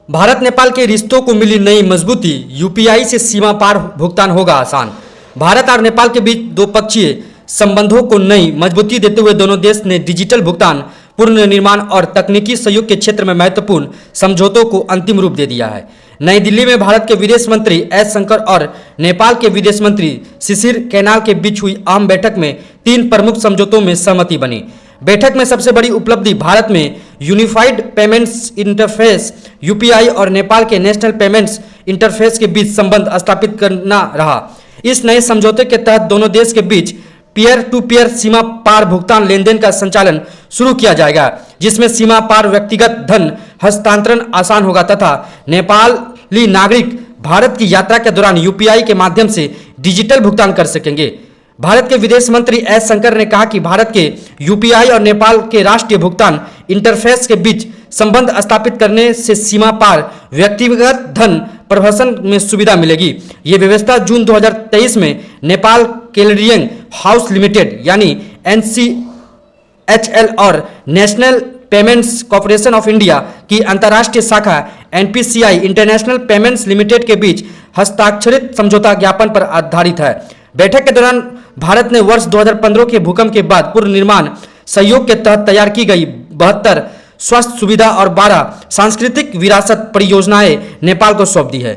भारत नेपाल के रिश्तों को मिली नई मजबूती, यूपीआई से सीमा पार भुगतान होगा आसान। भारत और नेपाल के बीच द्विपक्षीय संबंधों को नई मजबूती देते हुए दोनों देश ने डिजिटल भुगतान, पुनर्निर्माण और तकनीकी सहयोग के क्षेत्र में महत्वपूर्ण समझौतों को अंतिम रूप दे दिया है। नई दिल्ली में भारत के विदेश मंत्री एस शंकर और नेपाल के विदेश मंत्री शिशिर कैनाल के बीच हुई अहम बैठक में 3 प्रमुख समझौतों में सहमति बनी। बैठक में सबसे बड़ी उपलब्धि भारत में यूनिफाइड पेमेंट्स इंटरफेस यूपीआई और नेपाल के नेशनल पेमेंट्स इंटरफेस के बीच संबंध स्थापित करना रहा। इस नए समझौते के तहत दोनों देश के बीच पीयर टू पीयर सीमा पार भुगतान लेनदेन का संचालन शुरू किया जाएगा, जिसमें सीमा पार व्यक्तिगत धन हस्तांतरण आसान होगा तथा नेपाली नागरिक भारत की यात्रा के दौरान यूपीआई के माध्यम से डिजिटल भुगतान कर सकेंगे। भारत के विदेश मंत्री एस शंकर ने कहा कि भारत के यूपीआई और नेपाल के राष्ट्रीय भुगतान इंटरफेस के बीच संबंध स्थापित करने से सीमा पार व्यक्तिगत धन प्रवासन में सुविधा मिलेगी। ये व्यवस्था जून 2023 में नेपाल क्लियरिंग हाउस लिमिटेड यानी NCHL और national payments corporation of India की अंतर्राष्ट्रीय शाखा NPCI इंटरनेशनल पेमेंट्स लिमिटेड के बीच हस्ताक्षरित समझौता ज्ञापन पर आधारित है। बैठक के दौरान भारत ने वर्ष 2015 के भूकंप के बाद पुनर्निर्माण सहयोग के तहत तैयार की गई 72 स्वास्थ्य सुविधा और 12 सांस्कृतिक विरासत परियोजनाएं नेपाल को सौंप दी है।